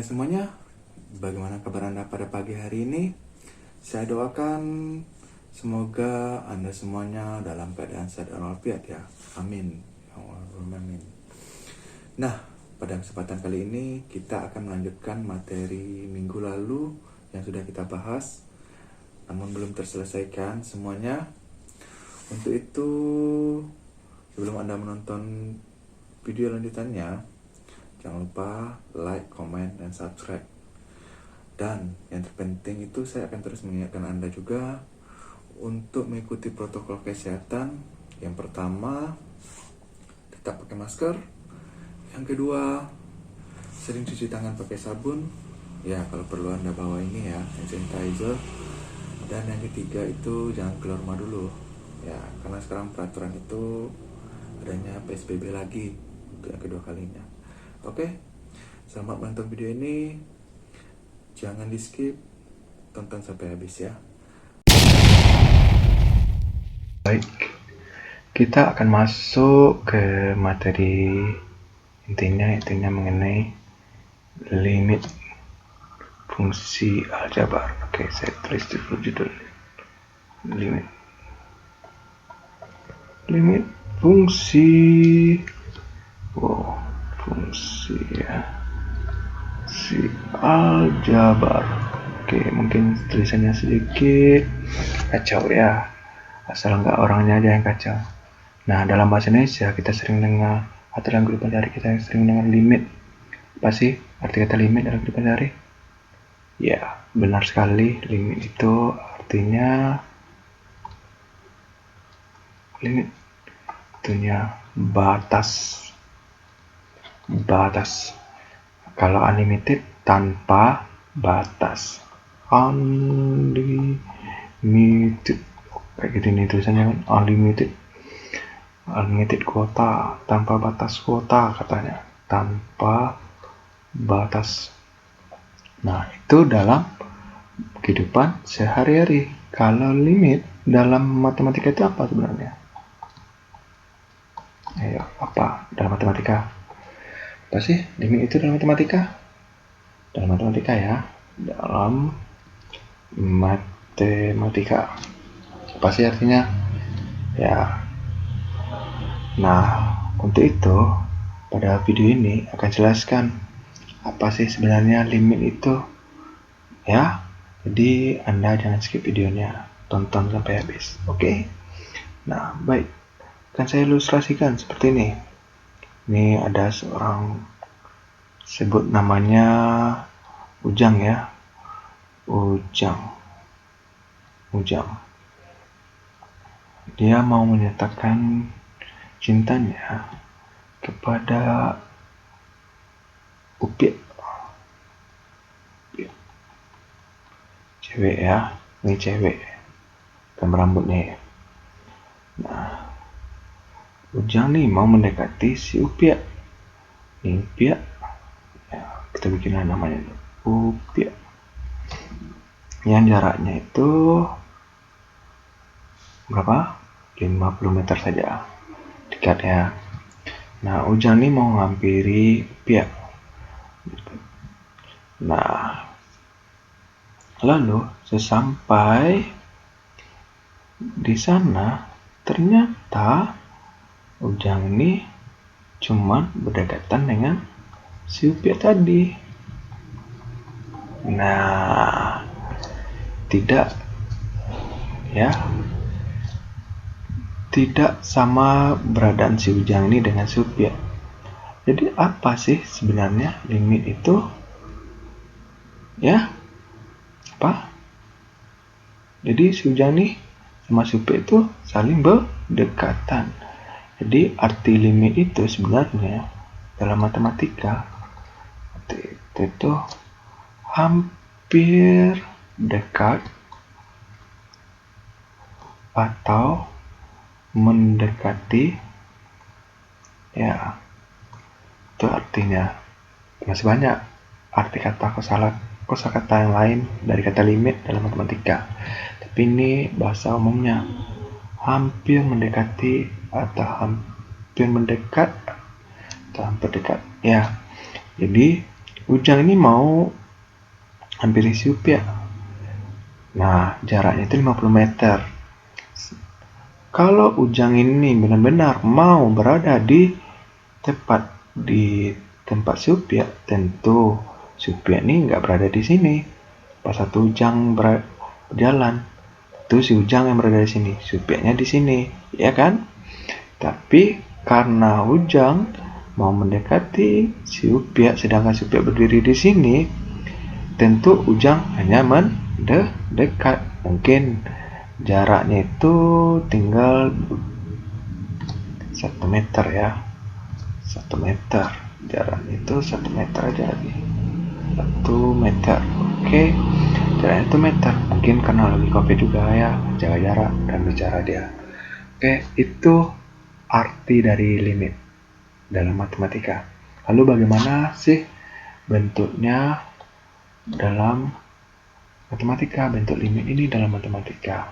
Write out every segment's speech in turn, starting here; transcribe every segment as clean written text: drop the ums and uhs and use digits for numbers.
semuanya, bagaimana kabar Anda pada pagi hari ini? Saya doakan semoga Anda semuanya dalam keadaan sehat dan walafiat ya. Amin. Ya Allah, amin. Nah, pada kesempatan kali ini kita akan melanjutkan materi minggu lalu yang sudah kita bahas, namun belum terselesaikan semuanya. Untuk itu, sebelum Anda menonton video lanjutannya, jangan lupa like, comment, dan subscribe. Dan yang terpenting itu saya akan terus mengingatkan Anda juga untuk mengikuti protokol kesehatan. Yang pertama, tetap pakai masker. Yang kedua, sering cuci tangan pakai sabun. Ya, kalau perlu Anda bawa ini ya, hand sanitizer. Dan yang ketiga itu jangan keluar rumah dulu. Ya, karena sekarang peraturan itu adanya PSBB lagi untuk yang kedua kalinya. Oke, selamat menonton video ini. Jangan di skip, tonton sampai habis ya. Baik, kita akan masuk ke materi intinya mengenai limit fungsi aljabar. Oke, saya tulis dulu judul limit fungsi. Fungsi ya, si aljabar. Oke, mungkin tulisannya sedikit kacau ya, asal nggak orangnya aja yang kacau. Nah, dalam bahasa Indonesia kita sering dengar, atau dalam kehidupan sehari kita sering dengar limit. Apa sih arti kata limit dalam kehidupan sehari? Ya, benar sekali, limit itu artinya batas. Kalau unlimited, tanpa batas. Unlimited, kayak gitu nih tulisannya kan, unlimited kuota, tanpa batas kuota katanya, tanpa batas. Nah, itu dalam kehidupan sehari-hari. Kalau limit dalam matematika itu apa sebenarnya? Ayo, apa dalam matematika? Apa sih limit itu dalam matematika? Dalam matematika ya, dalam matematika. Apa sih artinya? Ya. Nah, untuk itu pada video ini akan jelaskan apa sih sebenarnya limit itu. Ya. Jadi Anda jangan skip videonya, tonton sampai habis. Oke? Nah, baik. Akan saya ilustrasikan seperti ini. Ini ada seorang, sebut namanya Ujang ya. Ujang. Dia mau menyatakan cintanya kepada Upik. Cewek ya, ini cewek. Gambar rambutnya. Nah, Ujang nih mau mendekati si Upik. Ini Upik. Ya, kita bikinlah namanya Upik. Yang jaraknya itu berapa? 50 meter saja. Dekat ya. Nah, Ujang nih mau ngampiri Upik. Nah, lalu sesampai di sana ternyata Ujang ini cuma berdekatan dengan si Upik tadi. Nah, tidak sama beradaan si Ujang ini dengan si Upik. Jadi apa sih sebenarnya limit itu? Ya, apa? Jadi si Ujang nih sama si Upik itu saling berdekatan. Jadi arti limit itu sebenarnya dalam matematika itu hampir dekat atau mendekati. Ya, itu artinya. Masih banyak arti kata kosakata yang lain dari kata limit dalam matematika, tapi ini bahasa umumnya. Hampir mendekati atau hampir mendekat atau hampir dekat ya. Jadi Ujang ini mau hampiri si Upia. Nah, jaraknya itu 50 meter. Kalau Ujang ini benar-benar mau berada di tempat si Upia, tentu si Upia ini nggak berada di sini. Pas satu Ujang berjalan, itu si Ujang yang berada di sini, si Upia-nya di sini, ya kan? Tapi karena Ujang mau mendekati si Upia, sedangkan si Upia berdiri di sini, tentu Ujang hanya mendekat. Mungkin jaraknya itu tinggal 1 meter ya, 1 meter. Jaraknya itu 1 meter aja lagi, 1 meter. Oke, jaraknya 1 meter. Mungkin karena lagi covid juga ya, jaga jarak dan bicara dia. Oke, itu arti dari limit dalam matematika. Lalu bagaimana sih bentuknya dalam matematika, bentuk limit ini dalam matematika?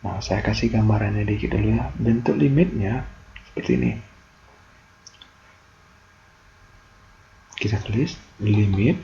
Nah, saya kasih gambarannya dikit dulu ya. Bentuk limitnya seperti ini. Kita tulis limit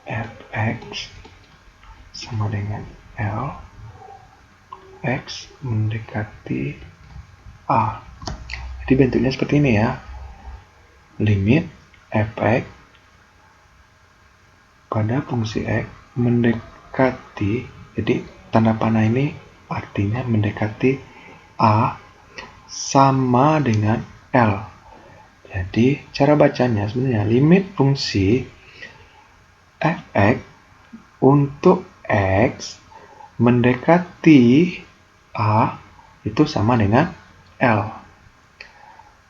fx sama dengan L x mendekati A. Jadi bentuknya seperti ini ya. Limit fx pada fungsi x mendekati, jadi tanda panah ini artinya mendekati A sama dengan L. Jadi cara bacanya sebenarnya limit fungsi fx untuk x mendekati A itu sama dengan L.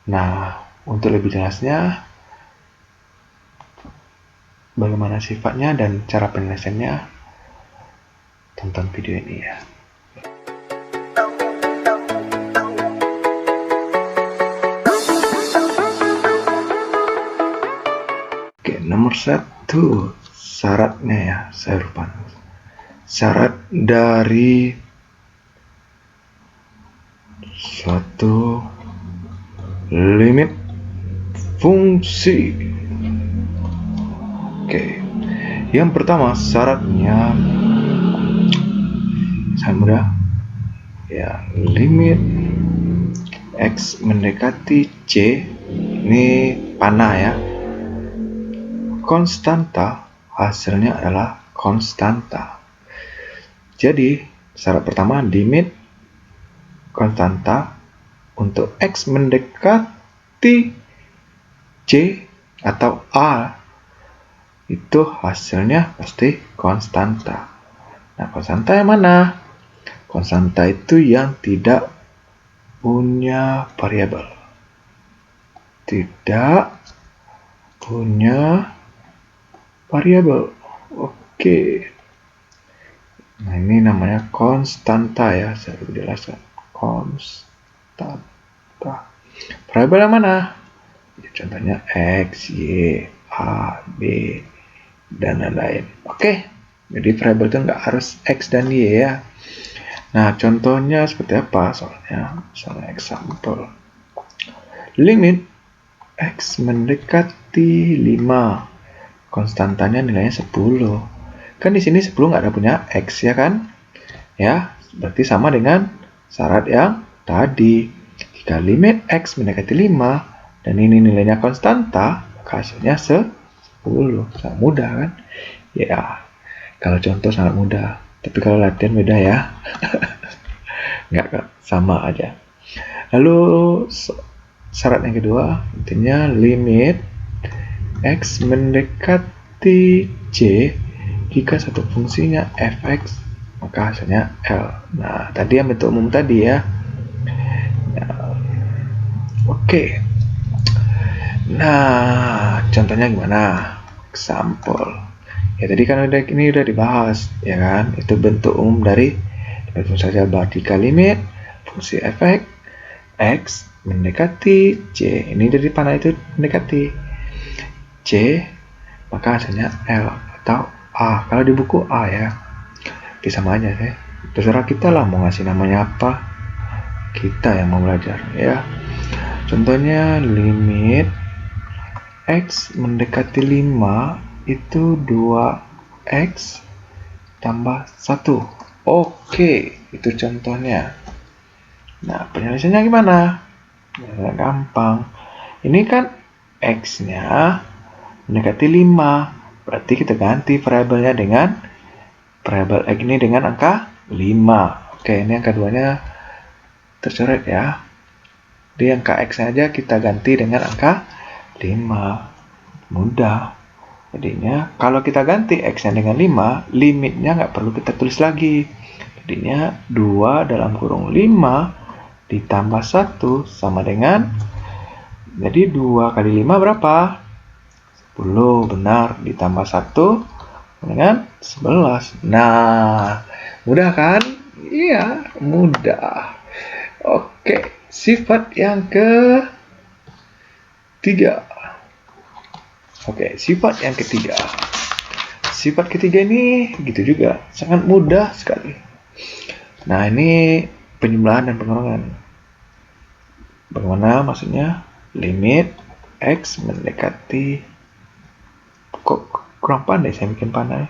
Nah, untuk lebih jelasnya bagaimana sifatnya dan cara penyelesaiannya, tonton video ini ya. Oke, nomor 1 syaratnya ya, saya lupa. Syarat dari suatu limit fungsi. Oke, yang pertama syaratnya sangat mudah ya. Limit x mendekati c, ini panah ya, konstanta, hasilnya adalah konstanta. Jadi syarat pertama, limit konstanta untuk x mendekati c atau a, itu hasilnya pasti konstanta. Nah, konstanta yang mana? Konstanta itu yang tidak punya variabel. Tidak punya variabel. Oke. Nah, ini namanya konstanta ya, saya lebih jelaskan. Konstanta. Variabel yang mana? Contohnya x, y, a, b, dan lain-lain. Oke. Jadi variabel itu nggak harus x dan y ya. Nah, contohnya seperti apa? Soalnya example. Limit x mendekati 5. Konstantanya nilainya 10. Kan di sini 10 nggak ada punya x ya kan? Ya, berarti sama dengan syarat yang tadi. Jika limit x mendekati 5 dan ini nilainya konstanta, maka hasilnya 10. Sangat mudah kan? Ya, kalau contoh sangat mudah. Tapi kalau latihan beda ya. Nggak, sama aja. Lalu syarat yang kedua, intinya limit x mendekati c jika satu fungsinya fx maka hasilnya L. Nah, tadi yang bentuk umum tadi ya. Nah, oke. Nah, contohnya gimana? Example. Ya tadi kan ini udah dibahas ya kan. Itu bentuk umum dari fungsi saja, jika limit fungsi fx x mendekati c. Ini dari panah itu mendekati c, maka hasilnya L atau A. Kalau di buku A ya. Tapi sama aja sih. Terserah kita lah mau ngasih namanya apa. Kita yang mau belajar ya. Contohnya limit X mendekati 5 itu 2X tambah 1. Oke, itu contohnya. Nah, penyelesaiannya gimana? Ya, gampang. Ini kan X-nya mendekati 5. Berarti kita ganti variabelnya dengan variabel X ini dengan angka 5. Oke, ini angka 2-nya tercoret ya. Di angka X aja kita ganti dengan angka 5. Mudah. Jadinya kalau kita ganti X-nya dengan 5, limitnya nggak perlu kita tulis lagi. Jadinya 2 dalam kurung 5 ditambah 1 sama dengan, jadi 2 kali 5 berapa? 10, benar. Ditambah 1 dengan 11. Nah, mudah kan? Iya, mudah. Oke, sifat yang ketiga. Oke, sifat yang ketiga. Sifat ketiga ini gitu juga, sangat mudah sekali. Nah, ini penjumlahan dan pengurangan. Bagaimana maksudnya? Limit X mendekati, kok kurang pandai saya bikin pandai.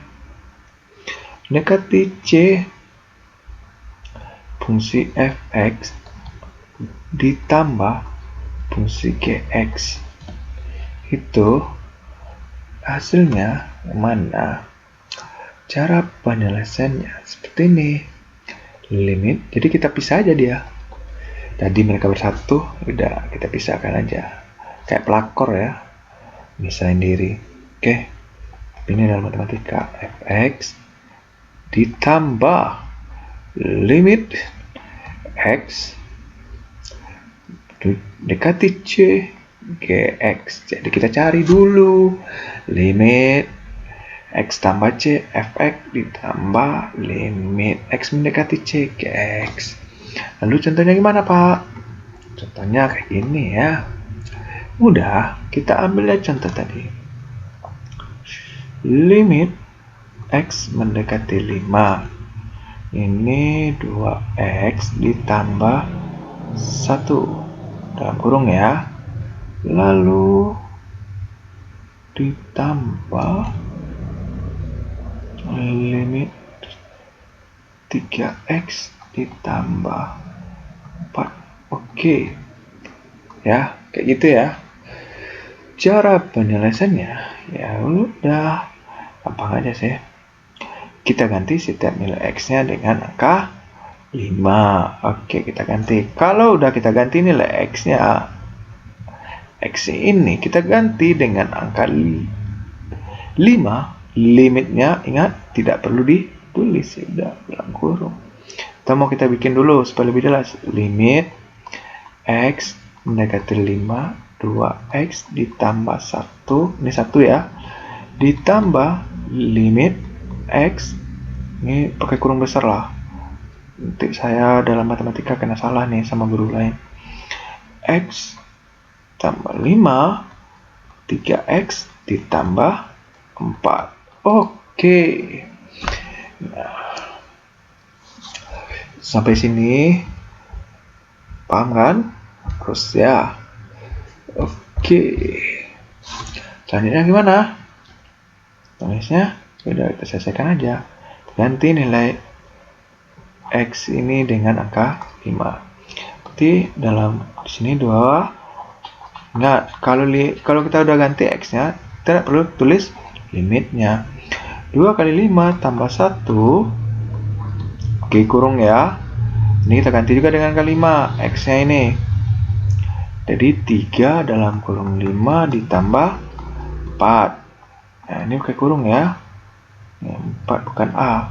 Mendekati C fungsi fx ditambah fungsi gx. Itu hasilnya mana? Cara penyelesaiannya seperti ini. Limit, jadi kita pisah aja dia. Tadi mereka bersatu, udah kita pisahkan aja. Kayak pelakor ya. Misahin diri. Oke. Ini dalam matematika. Fx ditambah limit X dekati C Gx. Jadi kita cari dulu limit X tambah C Fx ditambah limit X mendekati C Gx. Lalu contohnya gimana Pak? Contohnya kayak gini ya. Mudah, kita ambil aja contoh tadi. Limit X mendekati 5. Ini 2X ditambah 1 dalam kurung ya. Lalu ditambah limit 3X ditambah 4. Oke. Ya, kayak gitu ya. Cara penyelesaiannya ya udah gampang aja sih. Kita ganti setiap nilai X-nya dengan angka 5. Oke, kita ganti. Kalau udah kita ganti nilai X-nya, X ini kita ganti dengan angka 5. Limitnya, ingat, tidak perlu ditulis. Sudah dalam kurung. Kita mau kita bikin dulu supaya lebih jelas. Limit X mendekati 5, 2X ditambah 1. Ini 1 ya. Ditambah limit X, ini pakai kurung besar lah. Nanti saya dalam matematika kena salah nih sama guru lain. X tambah 5, 3X ditambah 4. Oke. Nah, sampai sini paham kan? Terus ya. Oke. Selanjutnya gimana? Tulisnya sudah kita selesaikan aja. Ganti nilai X ini dengan angka 5. Berarti dalam sini 2. Ingat, kalau kita udah ganti X-nya, tidak perlu tulis limitnya. 2 kali 5 tambah 1. Oke, kurung ya. Ini kita ganti juga dengan kali 5 X-nya ini. Jadi 3 dalam kurung 5 ditambah 4. Nah, ini pakai kurung ya. 4 bukan A.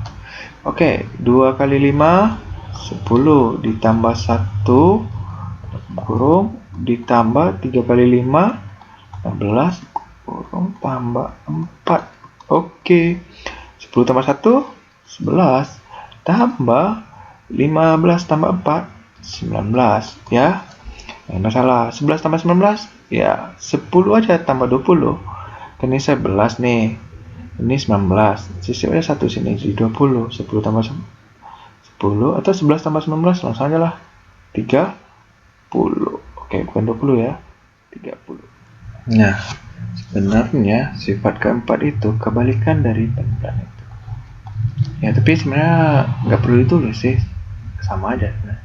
Oke, 2 kali 5 10 ditambah 1 kurung ditambah 3 kali 5 16 kurung tambah 4. Oke. 10 tambah 1 11 tambah 15 tambah 4 19 ya. Masalah 11 tambah 19 ya 10 aja tambah 20. Kan ini 11 nih. Ini 19. Sisi aja 1 sini jadi 20. 10 tambah 10 atau 11 tambah 19 langsung aja lah. 30. Oke, bukan 20 ya. 30. Nah, Sebenarnya sifat keempat itu kebalikan dari penjelasan itu. Ya tapi sebenarnya nggak perlu ditulis sih, sama aja sebenarnya.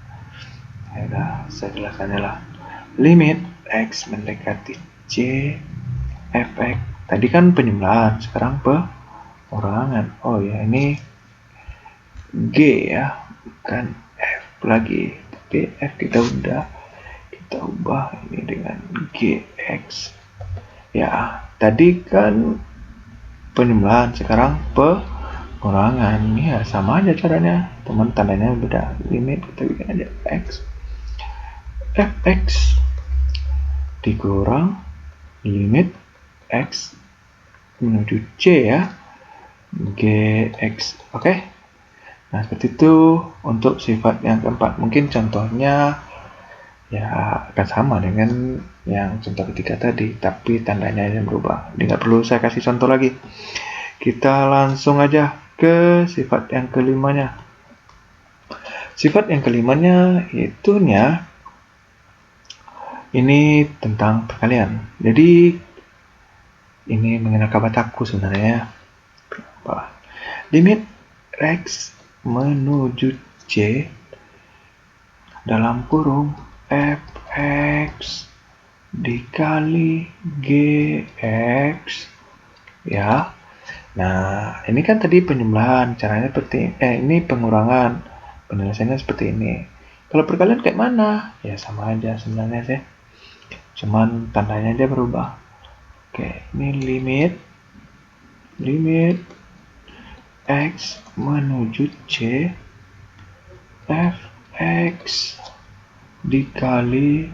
Ya udah, saya jelaskannya lah. Limit x mendekati c fx. Tadi kan penjumlahan, sekarang pengurangan. Oh ya, ini g ya, bukan f lagi. Tapi f kita ubah ini dengan gx. Ya, tadi kan penjumlahan, sekarang pengurangan. Ya sama aja caranya, teman, tandanya beda. Limit kita bikin aja x fx dikurang limit x menuju c ya, gx. Oke. Nah, seperti itu untuk sifat yang keempat. Mungkin contohnya ya akan sama dengan yang contoh ketiga tadi, tapi tandanya yang berubah. Jadi nggak perlu saya kasih contoh lagi. Kita langsung aja ke sifat yang kelimanya. Sifat yang kelimanya itunya ini tentang perkalian. Jadi ini mengenal kata-kata sebenarnya. Limit x menuju c dalam kurung fx dikali gx ya. Nah, ini kan tadi penjumlahan, caranya seperti ini pengurangan, penyelesaiannya seperti ini. Kalau perkalian kayak mana? Ya sama aja sebenarnya sih, cuman tandanya aja berubah. Oke, ini limit x menuju c fx dikali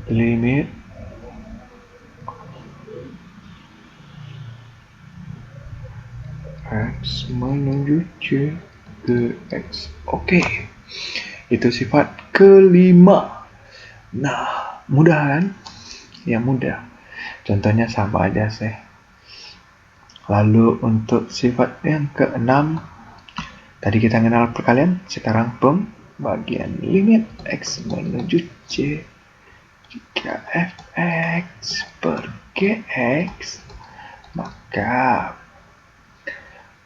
limit x menuju c gx. Oke, itu sifat kelima. Nah, mudah kan? Ya mudah. Contohnya sama aja sih. Lalu untuk sifat yang keenam, tadi kita kenal perkalian, sekarang pembagian. Limit x menuju c jika fx per gx, maka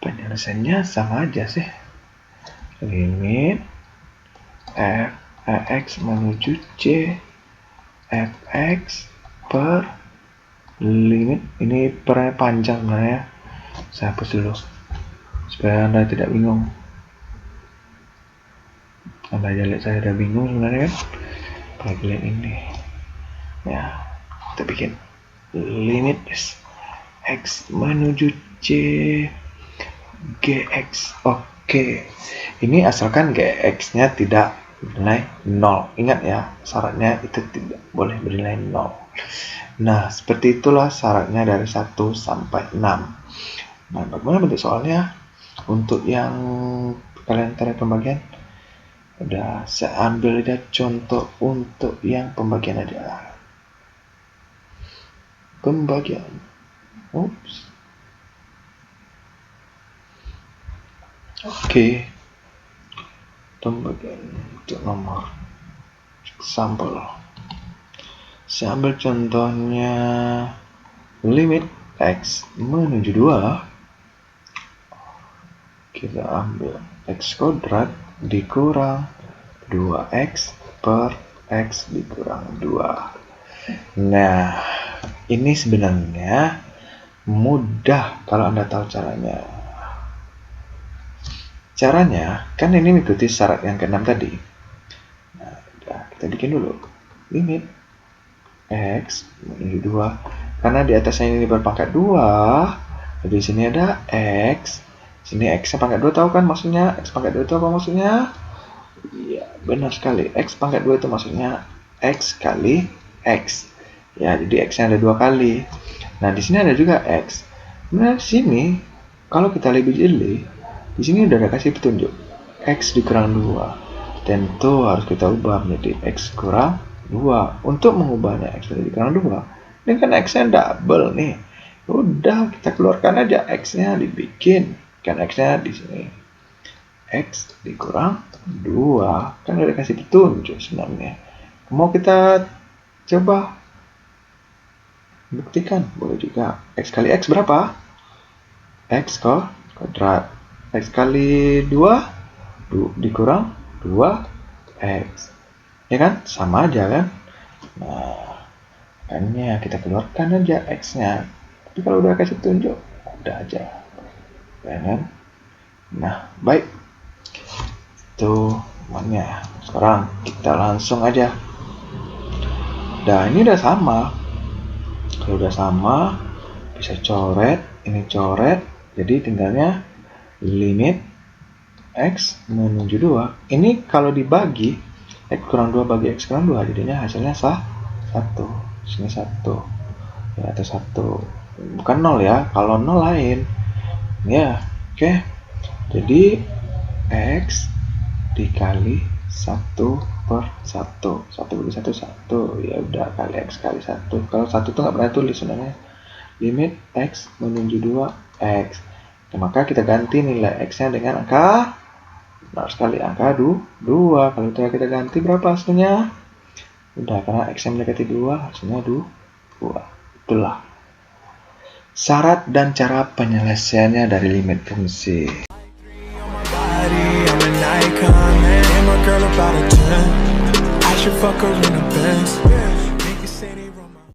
penyelesaiannya sama aja sih. Limit fx menuju c fx per limit, ini per panjang sebenarnya, saya hapus dulu supaya Anda tidak bingung. Anda aja lihat saya udah bingung sebenarnya kan, apalagi lihat ini ya. Kita bikin limit x menuju c gx. Oke, ini asalkan gx nya tidak bernilai 0. Ingat ya, syaratnya itu tidak boleh bernilai 0. Nah, seperti itulah syaratnya dari 1 sampai 6. Nah, bagaimana bentuk soalnya? Untuk yang kalian tarik pembagian, udah saya ambil aja contoh untuk yang pembagian aja. Pembagian. Oops. Oke. Pembagian untuk nomor sampel. Saya ambil contohnya limit x menuju 2. Kita ambil x kuadrat dikurang 2x per x dikurang 2. Nah, ini sebenarnya mudah kalau Anda tahu caranya. Caranya, kan ini mengikuti syarat yang ke-6 tadi. Nah, kita bikin dulu. Limit x menuju 2. Karena di atasnya ini berpangkat 2, jadi di sini ada x. Sini x pangkat 2, tahu kan maksudnya? X pangkat 2 itu apa maksudnya? Iya, benar sekali. X pangkat 2 itu maksudnya x kali x. Ya, jadi x-nya ada 2 kali. Nah, di sini ada juga x. Nah, di sini kalau kita lebih jeli, di sini udah ada kasih petunjuk x dikurang 2. Tentu harus kita ubah menjadi x kurang 2. Untuk mengubahnya x menjadi kurang 2, ini kan x-nya double nih. Udah, kita keluarkan aja x-nya, dibikin kan x-nya di sini. X dikurang 2. Kan udah kasih petunjuk sebenarnya. Mau kita coba Buktikan, boleh juga. X kali X berapa? X kuadrat. X kali 2 dikurang 2X. Ya kan? Sama aja kan? Nah, makanya kita keluarkan aja X-nya. Tapi kalau udah kasih tunjuk, udah aja. Ya kan? Nah, baik. Itu makanya. Sekarang kita langsung aja. Nah, ini udah sama. Kalau udah sama, bisa coret, ini coret. Jadi tinggalnya limit X menuju 2. Ini kalau dibagi, X kurang 2 bagi X kurang 2, jadinya hasilnya 1. Sini 1. Ya, atau 1. Bukan 0 ya, kalau 0 lain. Ya, oke. Jadi, X dikali 1 per 1. 1 bagi 1, 1. Ya udah, kali X kali 1. Kalau 1 tuh nggak pernah tulis sebenarnya. Limit X menuju 2X. Nah, maka kita ganti nilai X-nya dengan angka benar sekali, angka 2. Kalau kita ganti berapa hasilnya? Udah, karena X yang mendekati 2, hasilnya 2. Itulah syarat dan cara penyelesaiannya dari limit fungsi. I should fuck her in a Benz.